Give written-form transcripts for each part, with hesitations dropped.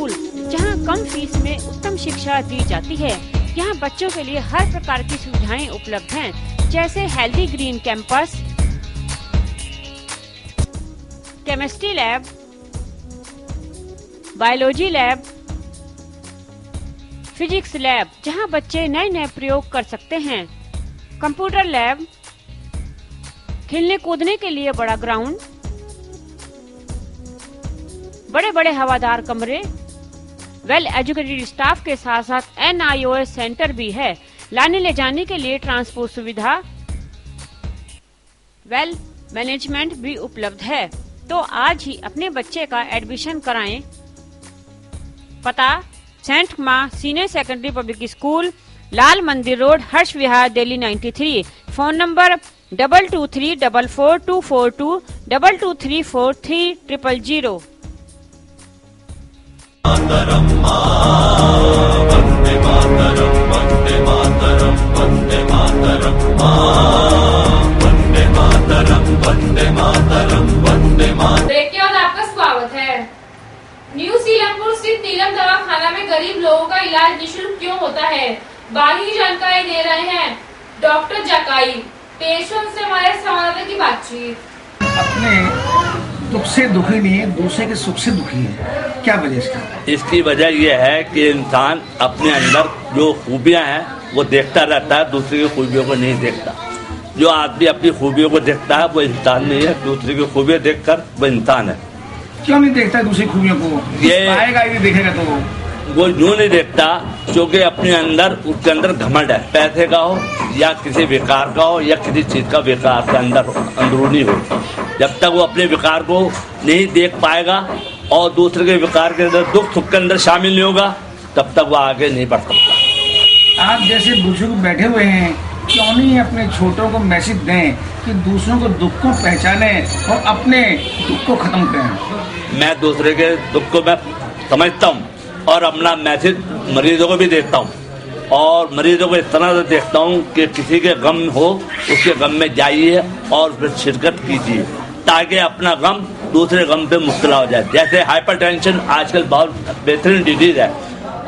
School, जहां कम fees में उत्तम शिक्षा दी जाती है। यहां बच्चों के लिए हर प्रकार की सुविधाएं उपलब्ध हैं, जैसे healthy green campus, chemistry lab, biology lab, physics lab, जहां बच्चे नए नए प्रयोग कर सकते हैं, कंप्यूटर लैब, खेलने कूदने के लिए बड़ा ग्राउंड, बड़े बड़े हवादार कमरे, वेल एजुकेटेड स्टाफ के साथ साथ NIOS सेंटर भी है। लाने ले जाने के लिए ट्रांसपोर्ट सुविधा, वेल मैनेजमेंट भी उपलब्ध है। तो आज ही अपने बच्चे का एडमिशन कराएं। पता सेंट मां सीनियर सेकेंडरी पब्लिक स्कूल, लाल मंदिर रोड, हर्ष विहार, दिल्ली 93। Phone number 22344242 22343300। मातरम वंदे मातरम वंदे मातरम वंदे मातरम वंदे मातरम वंदे मातरम वंदे मातरम। ब्रेक के बाद आपका स्वागत है। न्यू सीलमपुर स्थित नीलम दवाखाना में गरीब लोगों का इलाज निःशुल्क क्यों होता है, बाकी की जानकारी दे रहे हैं डॉक्टर जकाई। पेशेंट से हमारे संवाददाता की बातचीत। अपने दुख से दुखी नहीं है, दूसरे के सुख से दुखी है। क्या वजह इसका? इसकी वजह यह है कि इंसान अपने अंदर जो खूबियां हैं वो देखता रहता है, दूसरे की खूबियों को नहीं देखता। जो आदमी अपनी खूबियों को देखता है वो इंसान नहीं है, दूसरे की खूबियां देखकर वो इंसान है। क्यों नहीं देखता दूसरी खूबियों को? ये आएगा ही नहीं देखेगा तो वो यूं नहीं देखता क्योंकि अपने अंदर उसके अंदर घमंड है, पैसे का हो या किसी विकार का हो या किसी चीज का विकार के अंदर अंदरूनी हो। जब तक वो अपने विकार को नहीं देख पाएगा और दूसरे के विकार के अंदर दुख सुख के अंदर शामिल नहीं होगा, तब तक वो आगे नहीं बढ़ सकता। आप जैसे बुजुर्ग बैठे हुए हैं, क्यों नहीं अपने छोटों को मैसेज दें कि दूसरों को दुख को पहचाने और अपने दुख को खत्म करें? मैं दूसरे के दुख को मैं समझता हूँ और अपना मैसेज मरीजों को भी देता हूँ, और मरीजों को इस तरह से देखता हूँ कि किसी के गम हो उसके गम में जाइए और फिर शिरकत कीजिए ताकि अपना गम दूसरे गम पे मुब्तला हो जाए। जैसे हाइपरटेंशन आजकल बहुत बेहतरीन डिजीज है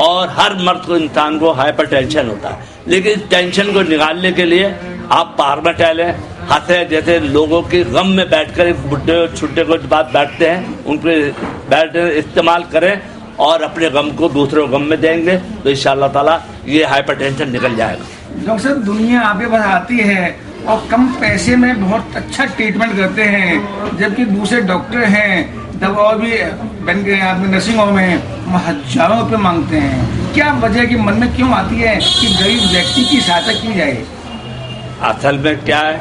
और हर मर्द को इंसान को हाइपरटेंशन होता है, लेकिन इस टेंशन को निकालने के लिए आप पार्क में टहलें, हंसे, जैसे लोगों के गम में बैठकर बुढ़े और छुट्टे को बात बैठते हैं उन पर बैठ इस्तेमाल करें और अपने गम को दूसरे गम में देंगे तो इंशाअल्लाह ताला ये हाइपरटेंशन निकल जाएगा। डॉक्टर साहब, दुनिया आपके पास आती है और कम पैसे में बहुत अच्छा ट्रीटमेंट करते हैं, जबकि दूसरे डॉक्टर हैं दवा भी बन गए आपके नर्सिंग होम में हजारों रुपये मांगते हैं। क्या वजह की मन में क्यों आती है कि गरीब व्यक्ति की सहायता की जाए? असल में क्या है,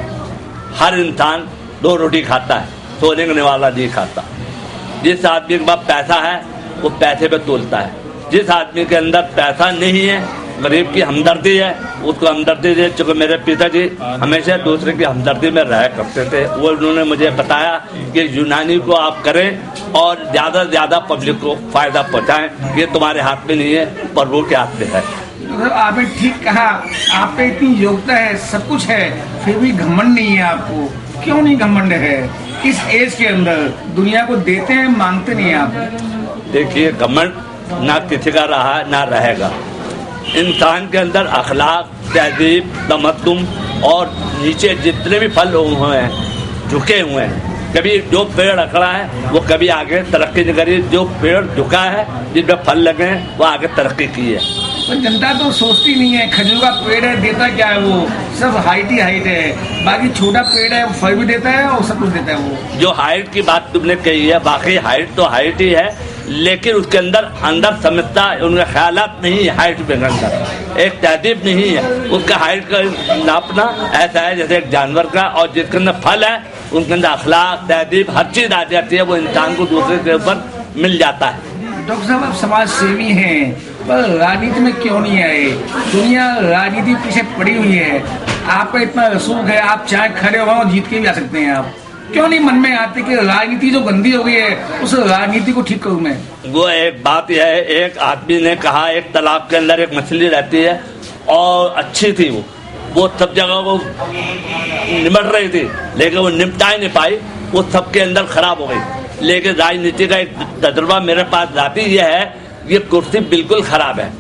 हर इंसान दो रोटी खाता है, सोने वाला नहीं खाता। जिस आदमी के पास पैसा है वो पैसे पे तोलता है, जिस आदमी के अंदर पैसा नहीं है, गरीब की हमदर्दी है, उसको हमदर्दी दे। चूँकि मेरे पिताजी हमेशा दूसरे की हमदर्दी में रहा करते थे, वो उन्होंने मुझे बताया कि यूनानी को आप करें और ज्यादा से ज्यादा पब्लिक को फायदा पहुंचाएं, ये तुम्हारे हाथ में नहीं है प्रभु के हाथ में है। आपने ठीक कहा, आप पे इतनी योग्यता है, सब कुछ है, फिर भी घमंड नहीं है आपको। क्यों नहीं घमंड है? इस एज के अंदर दुनिया को देते हैं, मांगते नहीं है आप। देखिए, घमंड ना किसी का रहा ना रहेगा। इंसान के अंदर अखलाक, तहजीब, तमद्दुन और नीचे जितने भी फल हुए हैं, झुके हुए हैं, कभी जो पेड़ अकड़ा है वो कभी आगे तरक्की नहीं करी, जो पेड़ झुका है जिसमें फल लगे हैं वो आगे तरक्की की है। तो जनता तो सोचती नहीं है, खजूर का पेड़ है, देता क्या है? वो सब हाइट ही हाइट है, बाकी छोटा पेड़ है, फल भी देता है और सब कुछ देता है। वो जो हाइट की बात तुमने कही है, बाकी हाइट तो हाइट ही है, लेकिन उसके अंदर समझता उनका ख्यालात नहीं है। हाइट के अंदर एक तहजीब नहीं है, उसका हाइट का नापना ऐसा है जैसे एक जानवर का, और जिसके अंदर फल है उनके अंदर अखलाक, तहजीब, हर चीज आ जाती है, वो इंसान को दूसरे के ऊपर मिल जाता है। डॉक्टर साहब, आप समाज सेवी हैं, पर राजनीति में क्यों नहीं आए? दुनिया राजनीति पीछे पड़ी हुई है, आपका इतना रसूख है, आप चाहे खड़े हो जीत के भी आ सकते हैं। आप क्यों नहीं मन में आते कि राजनीति जो गंदी हो गई है उस राजनीति को ठीक करूं मैं? वो एक बात यह है, एक आदमी ने कहा एक तालाब के अंदर एक मछली रहती है और अच्छी थी, वो सब जगह वो निमट रही थी, लेकिन वो निपटा ही नहीं पाई, वो सबके अंदर खराब हो गई। लेकिन राजनीति का एक तजुर्बा मेरे पास जाती यह है ये कुर्सी बिल्कुल खराब है।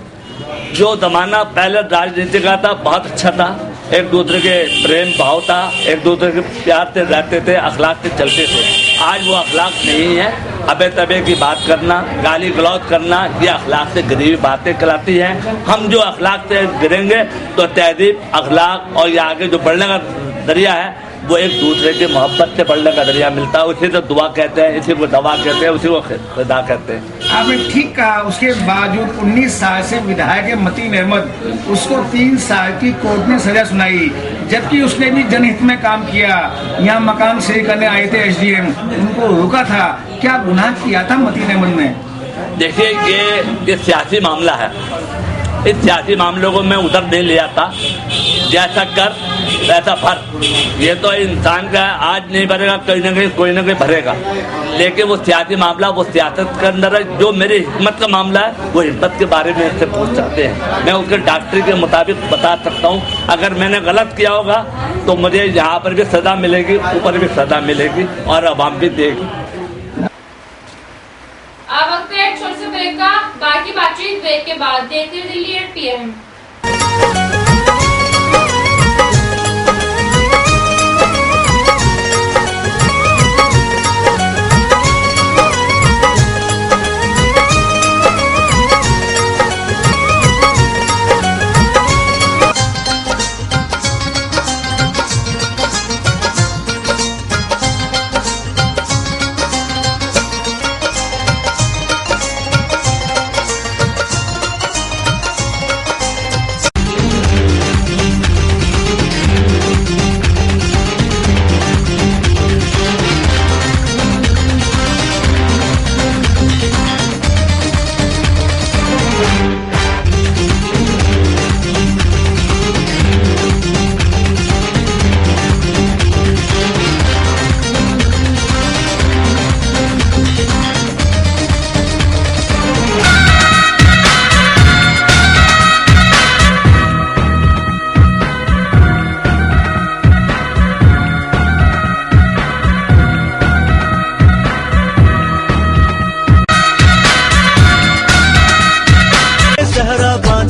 जो जमाना पहले राजनीति का था बहुत अच्छा था, एक दूसरे के प्रेम भाव था, एक दूसरे के प्यार से रहते थे, अखलाक से चलते थे। आज वो अखलाक नहीं है। अबे तबे की बात करना, गाली गलौज करना, ये अखलाक से गिरी हुई बातें कहलाती हैं। हम जो अखलाक से गिरेंगे तो तहजीब, अखलाक और ये आगे जो बढ़ने का दरिया है वो एक दूसरे के मोहब्बत से बढ़ने का दरिया मिलता है। उसी को दुआ कहते हैं, इसी को दवा कहते हैं, उसी को खुदा कहते हैं। आपने ठीक कहा। उसके बावजूद 19 साल से विधायक है मतीन अहमद, उसको 3 साल की कोर्ट ने सजा सुनाई, जबकि उसने भी जनहित में काम किया। यहाँ मकान सही करने आए थे SDM, उनको रोका था। क्या गुनाह किया था मतीन अहमद ने? देखिए, ये सियासी मामला है। इस सियासी मामलों को मैं उधर नहीं ले आता। जैसा कर वैसा भर, ये तो इंसान का आज नहीं भरेगा, कहीं ना कहीं कोई ना कोई भरेगा। लेकिन वो सियासी मामला वो सियासत के अंदर है। जो मेरी हिम्मत का मामला है वो हिम्मत के बारे में इससे पूछ सकते हैं। मैं उसके डॉक्टरी के मुताबिक बता सकता हूँ। अगर मैंने गलत किया होगा तो मुझे यहाँ पर भी सजा मिलेगी, ऊपर भी सजा मिलेगी और अवाम भी देगी। अब वक्त है एक छोटे से ब्रेक का। बाकी बातचीत ब्रेक के बाद। देखते हैं दिल्ली 8 PM।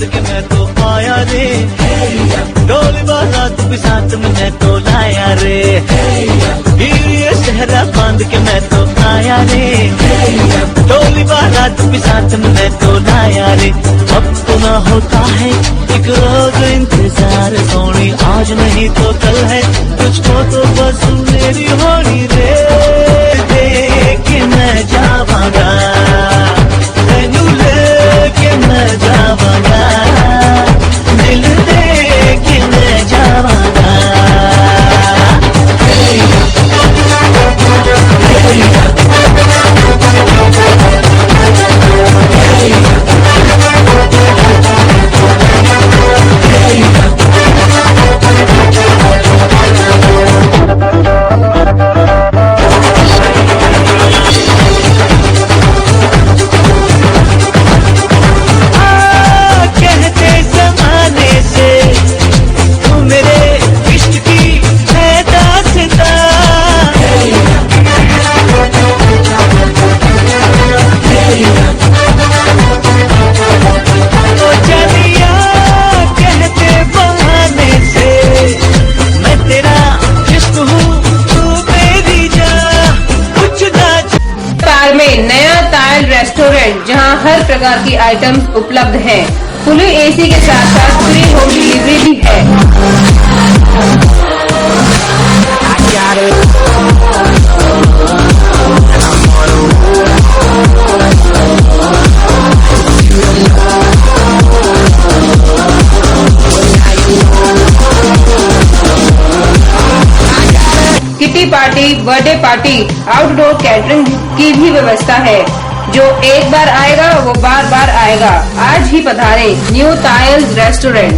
के मैं तो आया रे, ढोल बारात भी साथ में मैं तो लाया रे। ये शहरा बांध के मैं तो आया रे, ढोल बारात भी साथ में मैं तो लाया रे। अब तो ना होता है एक रोज इंतजार सोनी, आज नहीं तो कल है, तुझको तो बस मेरी होनी रे। देख के मैं जावांगा, तेनू लेके मैं जावांगा, दिल दे के मैं जावांगा। नया तायल रेस्टोरेंट, जहां हर प्रकार की आइटम्स उपलब्ध हैं। फुली AC के साथ साथ फ्री होम डिलीवरी भी है। Kitty party, birthday party, outdoor catering की भी व्यवस्था है। जो एक बार आएगा वो बार बार आएगा। आज ही पधारें न्यू तायल्स रेस्टोरेंट।